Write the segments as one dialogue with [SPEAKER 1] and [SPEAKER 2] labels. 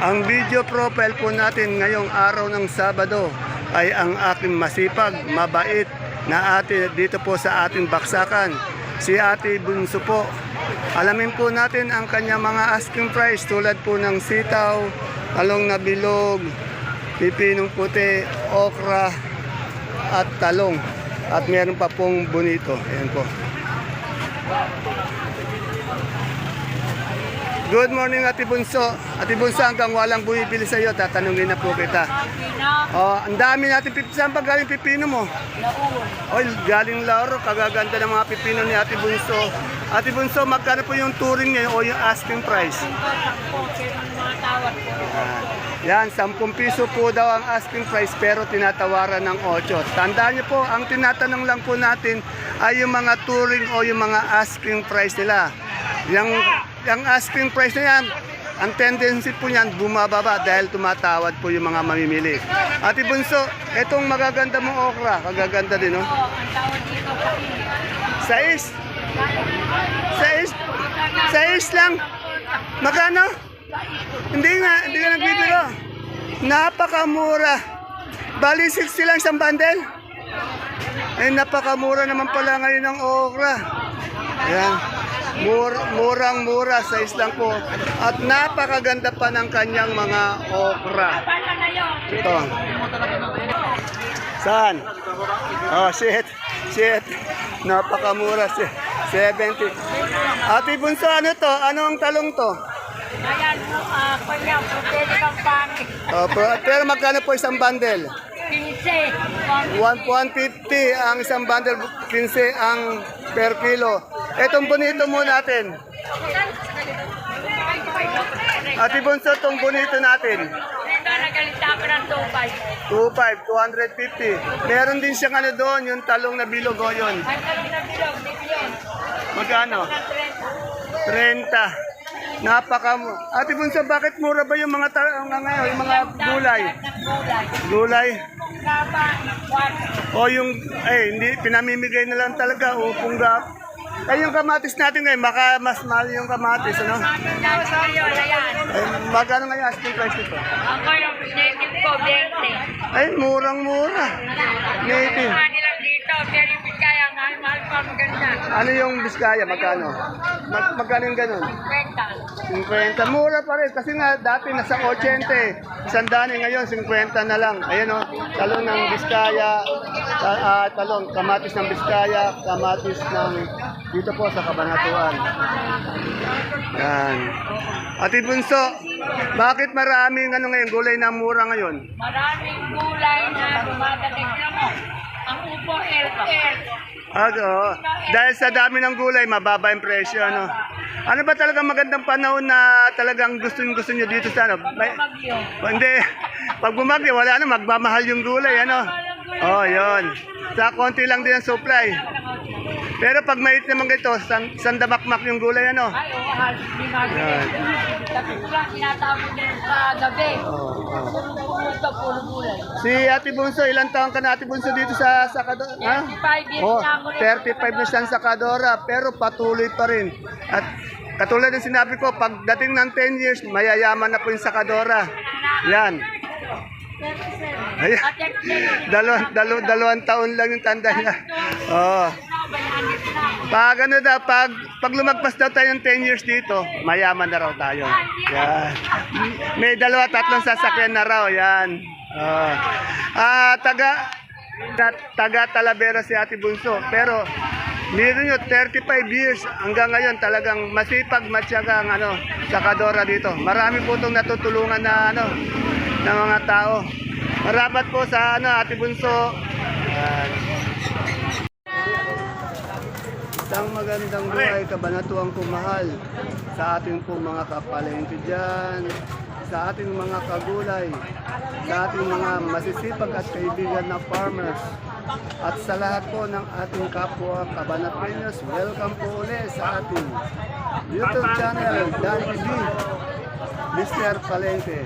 [SPEAKER 1] Ang video profile po natin ngayong araw ng Sabado ay ang aking masipag, mabait na ate dito po sa ating baksakan, si Ate Bunso po. Alamin po natin ang kanya mga asking price tulad po ng sitaw, talong na bilog, pipinong puti, okra at talong. At meron pa pong bonito. Ayan po. Good morning, Ate Bunso. Ate Bunso, hanggang walang bumibili sa iyo, tatanungin na po kita. Oh, ang dami natin pipino. Saan pa galing pipino mo? Oh, galing Lauro. Kagaganda ng mga pipino ni Ate Bunso. Ate Bunso, magkano po yung touring niya o yung asking price? Yan, 10 piso po daw ang asking price pero tinatawaran ng 8. Tandaan niyo po, ang tinatanong lang po natin ay yung mga touring o yung mga asking price nila. Yung asking price na yan, ang tendency po niyan bumababa dahil tumatawad po yung mga mamimili. Ate Bunso, itong magaganda mong okra, kagaganda din, no?
[SPEAKER 2] Oo, ang tawag dito
[SPEAKER 1] Sais? Sais lang? Magkano? Hindi nga nagbibiro. Napakamura. Bali 60 lang isang bundle. Eh, napakamura naman pala ngayon ng okra. Ayan. Murang-mura, size lang po. At napakaganda pa ng kanyang mga okra. Ito. Saan? Oh, shit. Napakamura. 70. Ate Bunso, ano to? Ano ang talong to?
[SPEAKER 2] Ayan, kanya, pwede kang pangit.
[SPEAKER 1] Oh, pero magkano po isang bundle?
[SPEAKER 2] 15.
[SPEAKER 1] 150 ang isang bundle, 15 ang per kilo. Etong bonito mo natin. Ate Bunso, itong bonito natin.
[SPEAKER 2] Ito, nagalita ko ng
[SPEAKER 1] 250. Meron din siyang ano doon, yung talong na bilog o yun.
[SPEAKER 2] Ay, talong na bilog, bilog.
[SPEAKER 1] Magkano? 30. Ate Bunso, bakit mura ba yung mga yung mga gulay? Gulay? O yung, hindi, pinamimigay na lang talaga, upong gap. Yung kamatis natin ngayon, mas mahal yung kamatis, ano? Magkano ngayon asking price nito?
[SPEAKER 2] Ako yung native ko, 20.
[SPEAKER 1] Ay, murang-mura. Native.
[SPEAKER 2] Ano lang dito, very big kaya, mahal pa, maganda.
[SPEAKER 1] Ano yung Biskaya, magkano? Magkano yung ganun?
[SPEAKER 2] 50.
[SPEAKER 1] 50. Mura pa rin kasi nga dati nasa 80 eh. Isang daan ngayon 50 na lang. Ayan o, talong ng Biskaya, talong, kamatis ng Biskaya, kamatis ng dito po sa Cabanatuan. Yan. Ate Bunso, bakit maraming ngayon gulay na mura ngayon?
[SPEAKER 2] Maraming gulay na dumadating lang mo. Ang upo, air.
[SPEAKER 1] Dahil sa dami ng gulay, mababa yung presyo, ano? Ano ba talagang magandang panahon na talagang gusto nyo dito sa ano?
[SPEAKER 2] Bagyo.
[SPEAKER 1] Hindi. Pag bumagyo, wala na, magmamahal yung gulay, ano? Oh, yun. Sa konti lang din ang supply. Pero pag mait naman ito, sandamakmak yung gulay, ano?
[SPEAKER 2] Ay, di magiging. Tapos lang, tinatapos din sa gabi. Puro gulay.
[SPEAKER 1] Si Ate Bunso, ilang taon ka na Ate Bunso dito sa Sakadora?
[SPEAKER 2] 35 years na ako.
[SPEAKER 1] 35 na siya sa Sakadora, pero patuloy pa rin. At katulad ng sinabi ko, pagdating ng 10 years, mayayaman na po yung Sakadora. Yan. Ayan. Dalawang taon lang yung tanda niya. Oh. Pag lumagpas daw tayo ng 10 years dito, mayaman na raw tayo. Yan. May 2-3 sasakyan na raw. Yan. Oh. Taga Talavera si Ate Bunso. Pero meron nyo 35 years hanggang ngayon talagang masipag matyaga ang Sakadora dito. Marami po itong natutulungan na ng mga tao. Marapat po sa Ate Bunso. Isang magandang buhay, kabanatuang kumahal sa ating po mga kapalengke dyan, sa ating mga kagulay, sa ating mga masisipag at kaibigan na farmers, at sa lahat po ng ating kapwa Kabanateños. Welcome po ulit sa ating YouTube channel, Danny B, Mr. Palengke.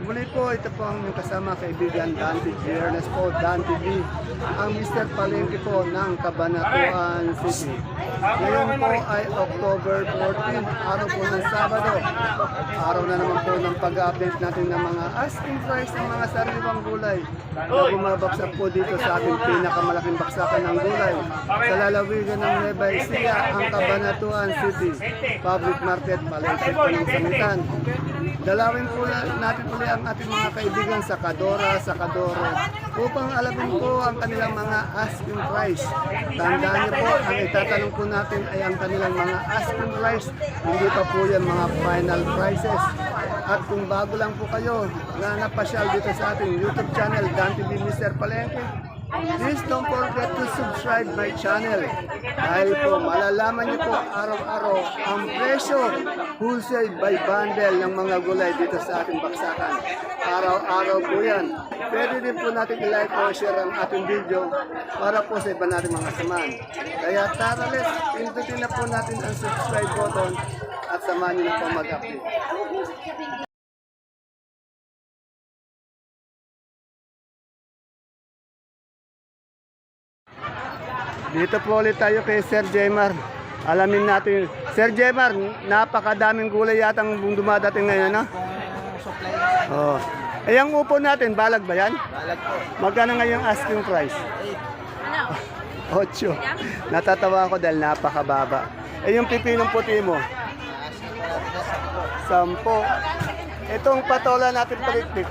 [SPEAKER 1] Muli po, ito po ang inyong kasama kaibigan Dante G. Ernest po, Dante B. Ang Mr. Palengke po ng Cabanatuan City. Ngayon po ay October 14, araw po ng Sabado. Araw na naman po ng pag-update natin ng mga asking price ng mga sariwang gulay na bumabaksak po dito sa ating pinakamalaking baksakan ng gulay sa lalawigan ng Nueva Ecija, ang Cabanatuan City Public Market, Palengke po ng Sangitan. Dalawin po natin uli ang ating mga kaibigan sa Kadora, sa Kadoro upang alamin po ang kanilang mga asking price. Tandaan niyo po, ang itatanong po natin ay ang kanilang mga asking price, hindi pa po yan mga final prices. At kung bago lang po kayo na napasyal dito sa ating YouTube channel, Dan TV Mr. Palengke, please don't forget to subscribe my channel. Dahil po malalaman niyo po araw-araw ang presyo wholesale by bundle ng mga gulay dito sa ating baksakan. Araw-araw po yan. Pwede din po natin i-like o share ang ating video para po sa iba natin mga samahan. Kaya tara let's, pindutin na po natin ang subscribe button at samahan niyo na po mag-update. Dito po ulit tayo kay Sir Jemar. Alamin natin. Sir Jemar, napakadaming gulay yatang dumadating ngayon, no? Oh. Eh, yung upo natin, balag ba yan?
[SPEAKER 3] Balag po.
[SPEAKER 1] Magkano ngayon asking price? 8. Natatawa ako dahil napakababa. Eh, yung pipinong puti mo? 10. Itong patola natin palikpik.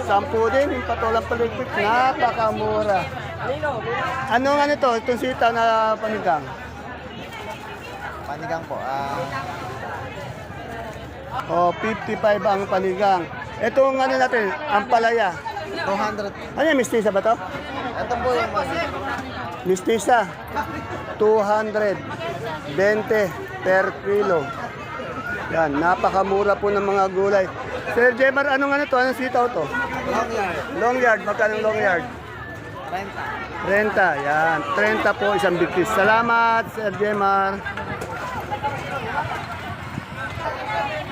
[SPEAKER 1] 10 din, yung patolang palikpik. Napakamura. Ano nga nito? Itong sita na panigang?
[SPEAKER 3] Panigang po.
[SPEAKER 1] O, 55 ang panigang. Itong ano natin, ang palaya.
[SPEAKER 3] 200.
[SPEAKER 1] Ano yung mistisa ba to?
[SPEAKER 3] Ito po yung
[SPEAKER 1] Mistisa. 200. 20 per kilo. Yan, napakamura po ng mga gulay. Sir Jemar, ano nga nito? Anong sitaw to?
[SPEAKER 3] long yard.
[SPEAKER 1] Long yard, magkano long yard?
[SPEAKER 3] 30.
[SPEAKER 1] 30, yan. 30 po isang bigtis. Salamat, Sir Jemar.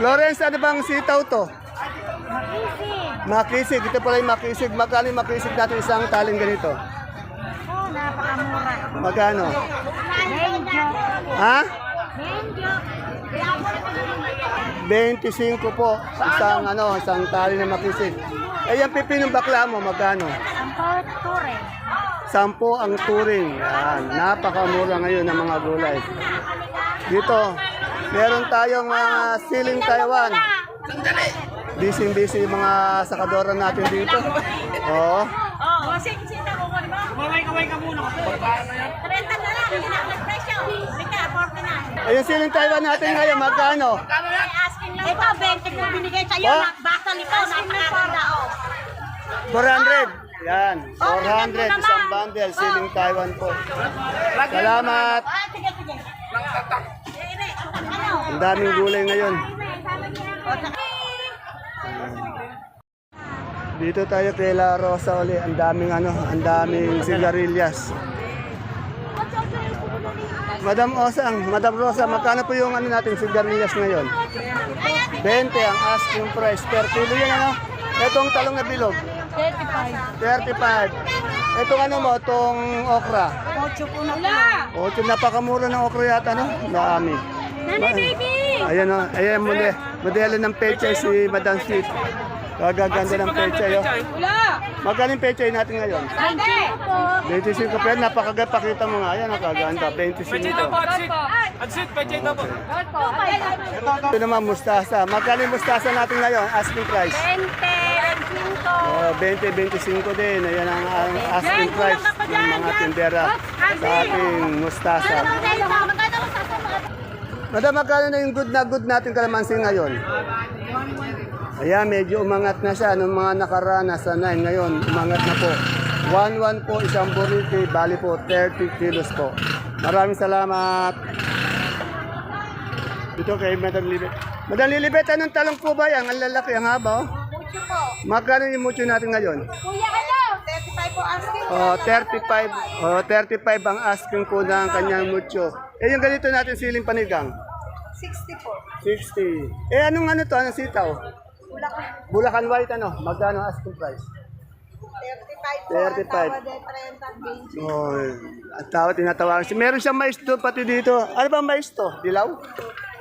[SPEAKER 1] Florence, ano bang sitaw to? Makisig. Ito pala yung makisig. Magkano yung makisig natin isang taling ganito?
[SPEAKER 4] Oh, napakamura.
[SPEAKER 1] Magkano?
[SPEAKER 4] Medyo.
[SPEAKER 1] Ha?
[SPEAKER 4] Medyo.
[SPEAKER 1] 25 po. Isang tali na makisig. Eh, yung pipinong bakla mo, magkano?
[SPEAKER 4] Ang ture.
[SPEAKER 1] 10 ang turing. Yan. Napakamura ngayon ng mga gulay. Dito, meron tayong mga siling Taiwan. Busy-busy yung mga sakadora natin dito. Oo.
[SPEAKER 4] Oh, sing-sing ako ko, di ba? Kaway ka muna. 30 na lang, hindi na presyo. Bika, 49.
[SPEAKER 1] Ayun siling Taiwan natin ngayon, magkano?
[SPEAKER 4] Asking lang. Ito, 20 ko binigay sa'yo.
[SPEAKER 1] Oh?
[SPEAKER 4] Basta nito, napakaganda, oh.
[SPEAKER 1] 400. Yan, 400 isang bundle, siling Taiwan po. Salamat.
[SPEAKER 4] Ah, sige, sige. Ano?
[SPEAKER 1] Ang daming gulay ngayon. Dito tayo kay La Rosa uli. Ang daming sigarilyas. Madam Rosa, magkano po yung natin sigarilyas ngayon? 20 ang asking price per kilo yan Itong talong na bilog. 35. Itong itong okra.
[SPEAKER 4] 8 po na.
[SPEAKER 1] 8, napakamura ng okra yata, no? Dami.
[SPEAKER 4] Nanay, baby!
[SPEAKER 1] Ayan o, ayan modelo ng pechay si Madam Sweet. Kagaganda ng pechay o. Magkano yung pechay natin ngayon?
[SPEAKER 4] 25 po.
[SPEAKER 1] 25 pero napakaganda, pakita mo nga, ayan o, kaganda, 25. Ito naman mustasa. Magkano yung mustasa natin ngayon? Asking price?
[SPEAKER 4] 20, 25.
[SPEAKER 1] Oh, 20-25 din. Ayan ang asking price ng mga tindera sa ating mustasa. Madam, magkano na yung good natin kalamansi ngayon? Ayan, medyo umangat na siya. Nung mga nakaraan, nasa 9. Ngayon, umangat na po. 1-1 po, isang burrito. Bali po, 30 kilos po. Maraming salamat. Dito kay Madam Lilibet. Madam Lilibet, anong talong po ba yan? Ang lalaki, ang haba, oh.
[SPEAKER 4] Mucho po.
[SPEAKER 1] Magkano yung mucho natin ngayon?
[SPEAKER 4] Kuya, ano? 35 po asking.
[SPEAKER 1] Oh, 35. Oh, 35 ang asking po ng kanyang mucho. Eh, yung ganito natin siling panigang.
[SPEAKER 4] 60 po.
[SPEAKER 1] 60. Eh, anong ano to? Anong sitaw?
[SPEAKER 4] Bulacan.
[SPEAKER 1] Bulacan White, ano? Magkano asking price?
[SPEAKER 4] 35 po.
[SPEAKER 1] 35.
[SPEAKER 4] Ang tawad ay 30, 20.
[SPEAKER 1] Oh, ang tawag tinatawagan. Meron siyang mais doon pati dito. Ano ba mais to? Dilaw?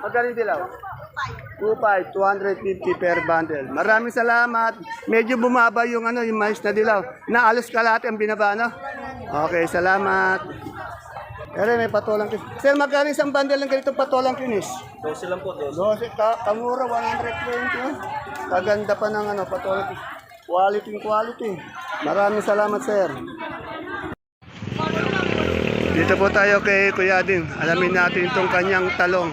[SPEAKER 1] Magkano yung dilaw? 2.5, 250 per bundle. Maraming salamat. Medyo bumaba yung ano, yung mais na dilaw. Naalos kalahati ang binaba, no? Okay, salamat. Pero may patolang kinis. Sir, magkano isang bundle ng ganitong patolang kinis?
[SPEAKER 3] 12 lang po,
[SPEAKER 1] 12 kamura, 120. Oh. Kaganda pa ng ano, patolang kinis. Quality. Maraming salamat, sir. Dito po tayo kay Kuya Ading. Alamin natin itong kanyang talong.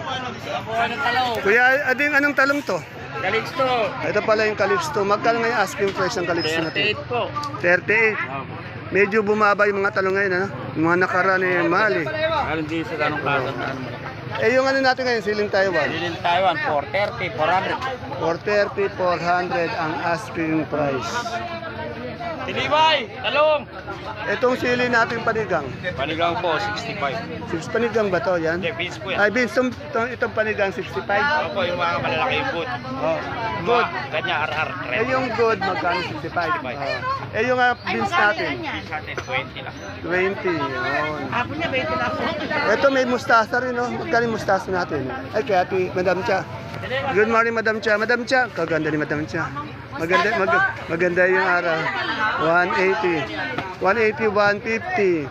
[SPEAKER 1] Kuya Ading, anong talong to?
[SPEAKER 3] Calixto.
[SPEAKER 1] Ito pala yung Calixto. Magkano ngayon asking price ng Calixto na to?
[SPEAKER 3] 38 po.
[SPEAKER 1] 38. Medyo bumaba yung mga talong ngayon, ano? Yung mga nakaraan eh, mahal eh.
[SPEAKER 3] Meron din sa ganong kagandaan mo.
[SPEAKER 1] Eh, yung ano natin ngayon, siling Taiwan.
[SPEAKER 3] Bilin Taiwan, 430, 400.
[SPEAKER 1] 430, 400 ang asking price.
[SPEAKER 3] Tilibay, talong.
[SPEAKER 1] Itong sili natin panigang.
[SPEAKER 3] Panigang po, 65.
[SPEAKER 1] 6 panigang ba to? Yan?
[SPEAKER 3] Hindi, beans po yan.
[SPEAKER 1] Ay, Vince, itong panigang 65.
[SPEAKER 3] Opo, yung mga malalaki yung boot.
[SPEAKER 1] Oh, good.
[SPEAKER 3] Kanya, RR,
[SPEAKER 1] Eh, yung good, magkano 65? Oh. Eh, yung beans natin,
[SPEAKER 3] Sa atin, 20 lang.
[SPEAKER 1] 20. Yun. Ito may mustasa rin, no? Magkano yung mustasa natin? Ay, kaya ati, Madam Cha. Good morning, Madam Cha. Madam Cha, kaganda ni Madam Cha. Maganda yung araw. 180. 180, 150.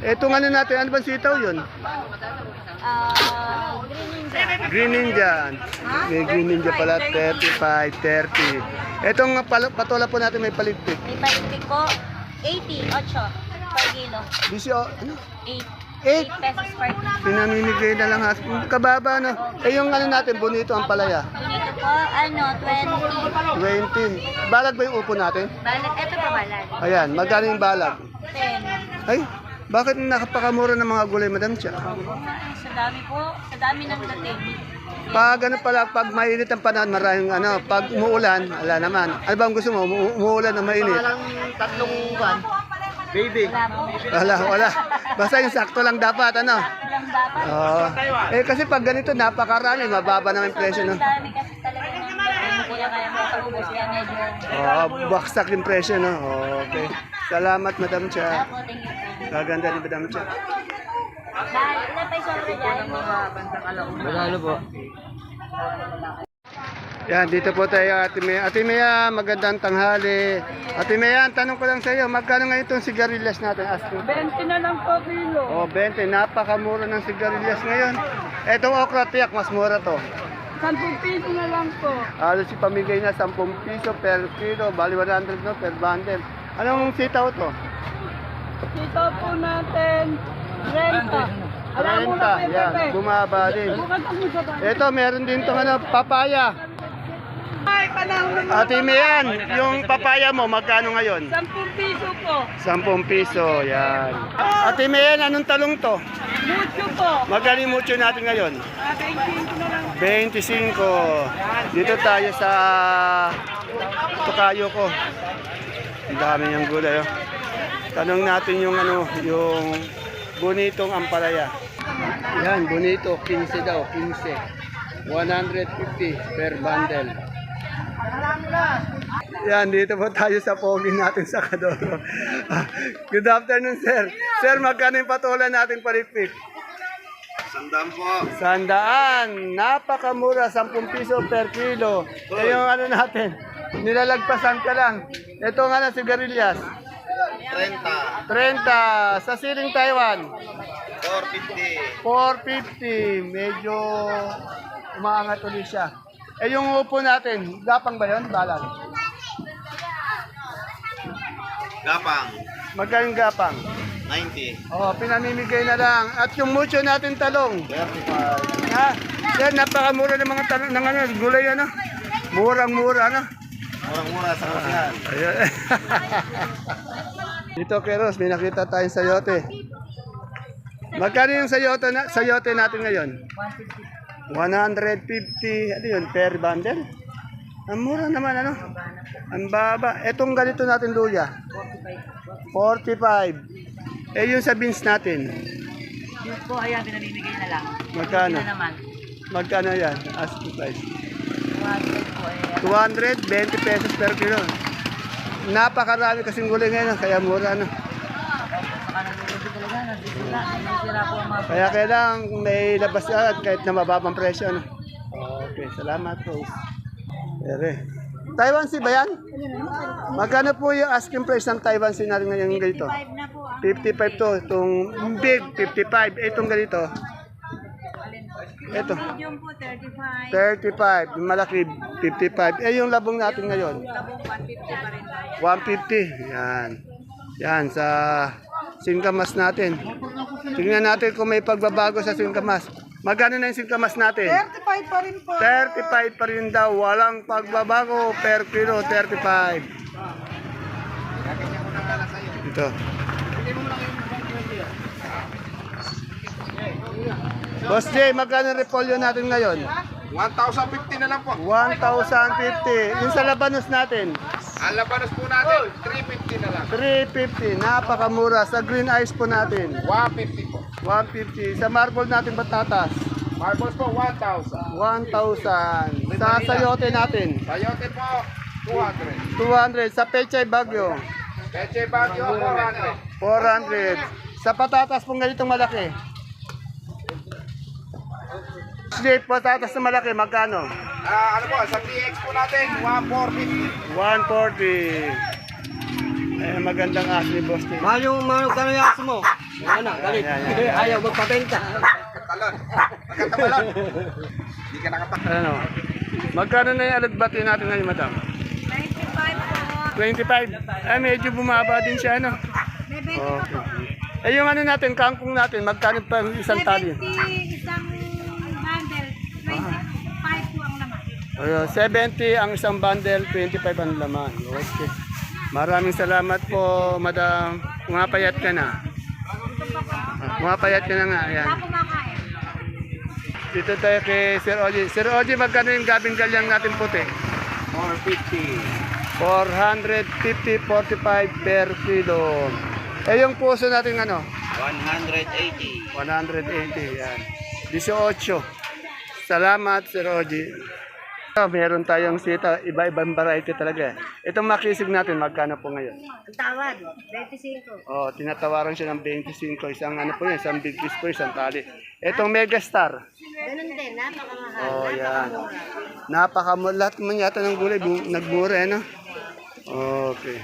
[SPEAKER 1] Etong ano natin, ano bang sitaw yun? Green Ninja. May Green Ninja pala, 35, 30. Etong patola po natin may paligpit.
[SPEAKER 4] May paligpit po, 80, 8 per kilo.
[SPEAKER 1] Bisyo, ano?
[SPEAKER 4] 8.
[SPEAKER 1] 8.
[SPEAKER 4] 8 pesos per kilo.
[SPEAKER 1] Pinamimigay na lang. Kababa, no? Eh, yung ano natin, bonito ang palaya.
[SPEAKER 4] Dito po, 20.
[SPEAKER 1] 20. Balag ba yung upo natin?
[SPEAKER 4] Balag, ito pa balag.
[SPEAKER 1] Ayan, magkano yung balag?
[SPEAKER 4] 10.
[SPEAKER 1] Ay, bakit nakapakamura ng mga gulay, Madam Cha?
[SPEAKER 4] Sa dami po, sa dami ng dating.
[SPEAKER 1] Pag ano pala, pag mainit ang panahon, maraming ano, pag umuulan, ala naman. Ano ba ang gusto mo? Umuulan na mainit?
[SPEAKER 3] Tatlong buwan. Baby.
[SPEAKER 4] Wala po.
[SPEAKER 1] Wala. Basta yung sakto lang dapat, ano?
[SPEAKER 4] Walang dapat.
[SPEAKER 1] Oo. Eh kasi pag ganito, napakarami, mababa naman yung presyo, no?
[SPEAKER 4] Ang dami kasi talaga ng dating. Kaya kaya magpapubos kaya medyo.
[SPEAKER 1] Baksak yung presyo, no? Okay. Salamat, Madam Cha.
[SPEAKER 4] Ako, thank you.
[SPEAKER 1] Kaganda ni Madam Cha.
[SPEAKER 4] Dahil, ilan pa yung sobra dyan?
[SPEAKER 3] Magkano po?
[SPEAKER 1] Yan, dito po tayo, Ate Mea. Ate Mea, magandang tanghali. Ate Mea, ang tanong ko lang sa iyo, magkano ngayon itong sigarilyas natin? Asking.
[SPEAKER 2] 20 na lang po kilo.
[SPEAKER 1] Oh, 20. Napakamura ng sigarilyas ngayon. Etong okra tiyak, mas mura to.
[SPEAKER 2] 10 piso na lang po.
[SPEAKER 1] Halos si pamigay na 10 piso per kilo, bali 100 no, per bundle. Anong sitaw to?
[SPEAKER 2] Dito po natin, renta. Alam mo na
[SPEAKER 1] 30, yan,
[SPEAKER 2] Pepe.
[SPEAKER 1] bumaba din.
[SPEAKER 2] Bukat ang musa ba?
[SPEAKER 1] Ito, meron din tong ano, papaya.
[SPEAKER 2] Ay, panahon na
[SPEAKER 1] Ate Mian, yung papaya mo, magkano ngayon?
[SPEAKER 2] 10 piso po.
[SPEAKER 1] 10 piso, yan. Ate Mian, anong talong to?
[SPEAKER 2] Mucho po.
[SPEAKER 1] Magkano yung mucho natin ngayon?
[SPEAKER 2] 25 na lang.
[SPEAKER 1] 25. Dito tayo sa Tokayo ko. Ang dami niyang gulay. Oh. Tanong natin yung ano, yung bonitong ampalaya. Yan, bonito, 15 daw, 15. 150 per bundle. Yan, dito po tayo sa pogi natin sa Kadoro. Good afternoon, sir. Sir, magkano yung patola natin palipik?
[SPEAKER 3] 100 po.
[SPEAKER 1] 100. Napakamura, 10 piso per kilo. Eh yung ano natin, nilalagpasan ka lang. Ito nga na sigarilyas.
[SPEAKER 3] 30.
[SPEAKER 1] 30. Sa siling Taiwan,
[SPEAKER 3] 450.
[SPEAKER 1] 450. Medyo umaangat ulit siya. Eh yung upo natin, gapang ba yun? Balag.
[SPEAKER 3] Gapang.
[SPEAKER 1] Magkano yung gapang?
[SPEAKER 3] 90.
[SPEAKER 1] Oh, pinamimigay na lang. At yung mucho natin talong.
[SPEAKER 3] 35.
[SPEAKER 1] Ha? Sir, napakamura ng mga talong ng ano, gulay ano. Murang-mura ano.
[SPEAKER 3] Murang-mura sa kasihan.
[SPEAKER 1] Ayun. Dito kay Ros, may nakita tayong sayote. Magkano yung sayote natin ngayon? 150. Ano yun, per bundle? Ang mura naman, ano? Ang baba. Etong ganito natin luya? 45. Eh, yung sa beans natin?
[SPEAKER 2] Dito po, ayan, pinamimigay na lang.
[SPEAKER 1] Magkano?
[SPEAKER 2] naman.
[SPEAKER 1] Magkano yan? Asking price. 200, 20 pesos per kilo. Napakarami kasing gulay ngayon, kaya mura na. Kaya kailangan may labas agad kahit na mababang presyo. No? Okay, salamat po. Ere. Taiwan Sea ba yan? Magkano po yung asking price ng Taiwan Sea natin ngayon ganito? 55 to. Itong big, 55. Itong ganito. Ito.
[SPEAKER 4] Medium po, 35.
[SPEAKER 1] 35. Yung malaki, 55. Eh, yung labong natin ngayon?
[SPEAKER 4] Labong 150 pa rin tayo.
[SPEAKER 1] 150. Yan. Yan, sa singkamas natin. Tingnan natin kung may pagbabago sa singkamas. Magkano na yung singkamas natin?
[SPEAKER 4] 35 pa rin po.
[SPEAKER 1] 35 pa rin daw. Walang pagbabago per kilo, 35. Ito. Boss Jay, magkano repolyo natin ngayon?
[SPEAKER 3] 1,050 na lang po.
[SPEAKER 1] 1,050. Yung sa labanos natin?
[SPEAKER 3] Ang labanos po natin, 350 na lang.
[SPEAKER 1] 350. Napakamura. Sa green ice po natin?
[SPEAKER 3] 150 po.
[SPEAKER 1] 150. Sa marble natin patatas?
[SPEAKER 3] Marbles po, 1,000.
[SPEAKER 1] 1,000. Sa sayote natin?
[SPEAKER 3] Sayote po, 200.
[SPEAKER 1] 200. Sa pechay bagyo?
[SPEAKER 3] Peche Baguio, 400.
[SPEAKER 1] 400. Sa patatas pong ganitong malaki? Slip patatas na malaki, magkano?
[SPEAKER 3] Ano po, sa PX po natin, 1,450.
[SPEAKER 1] 140. Eh, magandang asli, boss.
[SPEAKER 5] Mahal yung magkano yung aso mo? Yan na, galit. Ayaw magpabenta.
[SPEAKER 3] Talon. Magkatabalon. Hindi ka nakatak.
[SPEAKER 1] Ano? Magkano na yung alagbati natin ngayon, madam?
[SPEAKER 4] 95 po.
[SPEAKER 1] 25. Eh, medyo bumaba din siya, ano?
[SPEAKER 4] May 20
[SPEAKER 1] Okay. Eh, yung ano natin, kangkong natin, magkano pa yung isang tali?
[SPEAKER 4] 70 isang bundle. 25 po ang laman.
[SPEAKER 1] Ayun, 70 ang isang bundle, 25 ang laman. Okay. Maraming salamat po, madam. Pumapayat ka na. Pumapayat ka na nga. Ayan.
[SPEAKER 4] Wala kumakain.
[SPEAKER 1] Dito tayo kay Sir Oji. Sir Oji, magkano yung gabing galyang natin puti?
[SPEAKER 3] 450.
[SPEAKER 1] 450, 45 per kilo. Eh, yung puso natin ano?
[SPEAKER 3] 180.
[SPEAKER 1] 180, yan. 18. Salamat, Sir Oji. Meron tayong sita, iba-ibang variety talaga. Itong makisig natin, magkano po ngayon?
[SPEAKER 4] Ang tawad, 25.
[SPEAKER 1] Oh, tinatawaran siya ng 25. Isang ano po yun, isang big fish po, isang tali. Itong Megastar.
[SPEAKER 4] Ganun din, napakamahal.
[SPEAKER 1] Oh, yan. Napakamura. Lahat man yata ng gulay, nagmura, eh, no? Okay.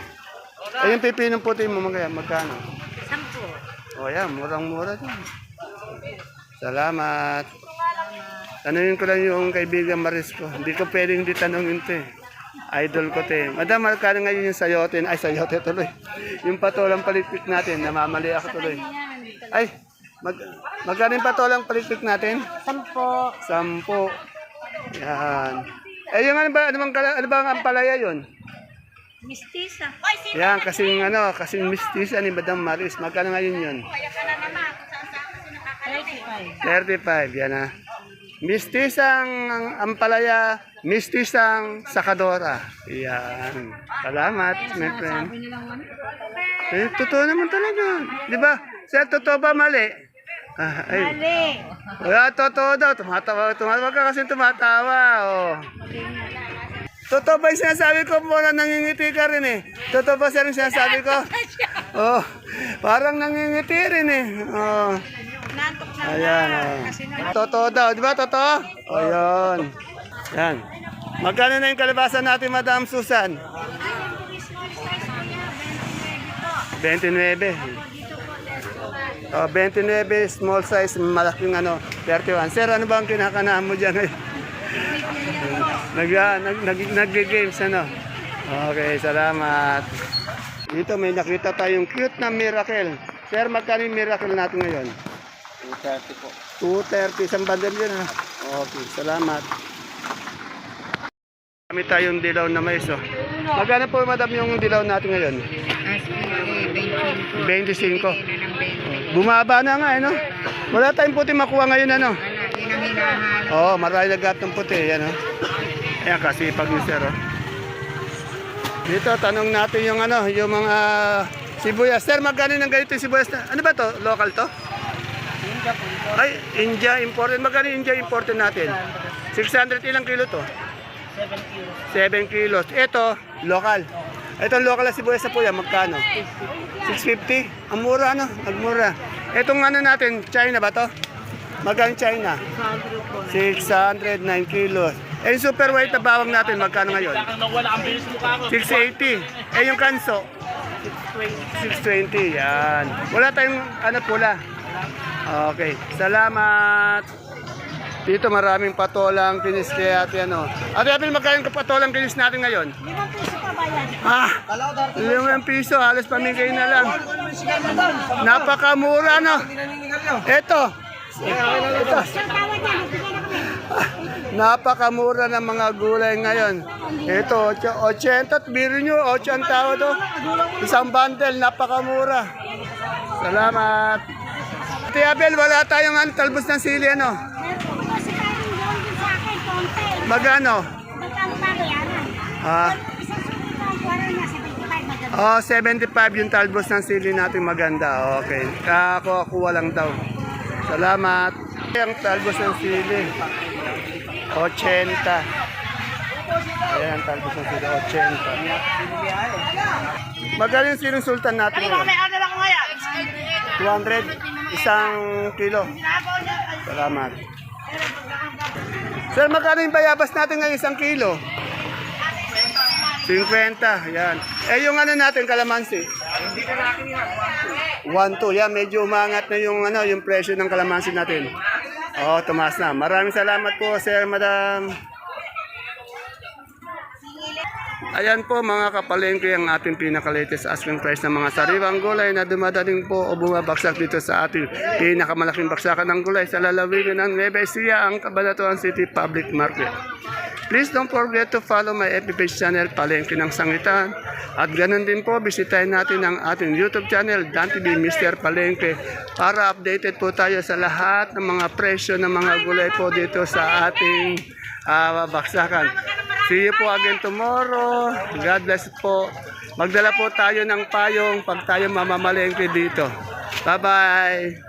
[SPEAKER 1] Eh, yung pipinong puti mo, magkano?
[SPEAKER 4] 10.
[SPEAKER 1] Oh, yan, murang-mura din. Salamat. Tanungin ko lang yung kaibigan Marisco. Hindi ko pwedeng hindi tanungin to eh. Idol ko to eh. Madam, magkano ngayon yung sayote? Ay, sayote tuloy. Yung patolang palitpik natin, namamali ako tuloy. Ay, magkano yung patolang palitpik natin?
[SPEAKER 4] 10.
[SPEAKER 1] 10. Yan. Eh, yung ano ba ang ampalaya yun?
[SPEAKER 4] Mistisa.
[SPEAKER 1] Yan, kasing mistisa ni Madam Maris. Magkano ngayon yun?
[SPEAKER 4] 35.
[SPEAKER 1] 35, yan na. Mistisang ampalaya, mistisang sakadora. Yan. Salamat, my friend. Eh, totoo naman talaga. Di ba? Sir, totoo ba mali? Ay.
[SPEAKER 4] Mali.
[SPEAKER 1] Wala, totoo daw. Tumatawa ka kasi tumatawa. Oh. Totoo ba yung sinasabi ko? Muna nangingiti ka rin eh. Totoo ba sir yung sinasabi ko? Oh, parang nangingiti rin eh. Oh.
[SPEAKER 4] Nantok na
[SPEAKER 1] Ayan, oh. Totoo daw, di ba? Totoo? O, yun. Yan. Magkano na yung kalabasa natin, Madam Susan? 29. Oh, 29, small size, malaking ano, 31. Sir, ano ba ang kinakanahan mo dyan? Nag-games, ano? Okay, salamat. Dito may nakita tayong cute na miracle. Sir, magkano yung miracle natin ngayon?
[SPEAKER 3] 230 po.
[SPEAKER 1] 230, isang bundle yun ha. Okay, salamat. Kami tayong dilaw na mais oh. Magkano po madam yung dilaw natin ngayon? 25. Bumaba na nga eh no? Wala tayong puti makuha ngayon ano? Oo, marami naggat ng puti yan oh. Ayan kasi pag ni sir oh. Dito tanong natin yung ano, yung mga sibuyas. Sir, magkano ng ganito yung sibuyas? Ano ba to? Local to? Ay, India imported. Magkano yung India imported natin? 600 ilang kilo to? 7 kilos. Ito, local. Ito local na sibuyas sa puya, magkano? 650. Ang mura, ano? Agmura. Itong ano natin, China ba to? Magkano China? 600, 9 kilos. Eh, yung super white na bawang natin, magkano ngayon? 680. Eh, yung kanso? 620. Yan. Wala tayong ano pula. Okay. Salamat. Dito maraming patolang kinis kaya ate ano. Ate Apil, magkano yung patolang kinis natin ngayon?
[SPEAKER 4] 5 piso pa ba yan?
[SPEAKER 1] Ah, 5 piso, halos pamigay na lang. Napakamura, no? Ito. Ito.
[SPEAKER 4] Siyang tawad yan, nagbigay na kami.
[SPEAKER 1] Napakamura ng mga gulay ngayon. Ito, 80 at biro nyo, 8 ang tawad to. Isang bundle, napakamura. Salamat. Ate Abel, wala tayong talbos ng sili, ano?
[SPEAKER 4] Pero si Karin yun din sa akin, konti.
[SPEAKER 1] Magano?
[SPEAKER 4] Magkano babayaran?
[SPEAKER 1] Ah,
[SPEAKER 4] Isang sulit ang kuwara niya, 75 maganda.
[SPEAKER 1] 75 yung talbos ng sili natin maganda. Okay. Ako, kuha lang daw. Salamat. Ang talbos ng sili. 80. Ayan ang talbos ng sili. 80. Magkano yung siling sultan natin ngayon? 200. Isang kilo. Salamat. Sir, magkano yung bayabas natin ngayon? Isang kilo? 50. Ayan. Eh, yung ano natin, kalamansi? 1-2. Yan, medyo umangat na yung, ano, yung presyo ng kalamansi natin. Oh, tumaas na. Maraming salamat po, sir, madam. Ayan po mga kapalengke ang ating pinaka-latest asking price ng mga sariwang gulay na dumadating po o bumabaksak dito sa ating pinakamalaking baksakan ng gulay sa lalawigan ng Nueva Ecija, ang Cabanatuan City Public Market. Please don't forget to follow my FB page channel, Palengke ng Sangitan. At ganun din po, bisitahin natin ang ating YouTube channel, Dan TV Mr. Palengke, para updated po tayo sa lahat ng mga presyo ng mga gulay po dito sa ating baksakan. See you po again tomorrow. God bless po. Magdala po tayo ng payong pag tayo mamamalengke dito. Bye-bye.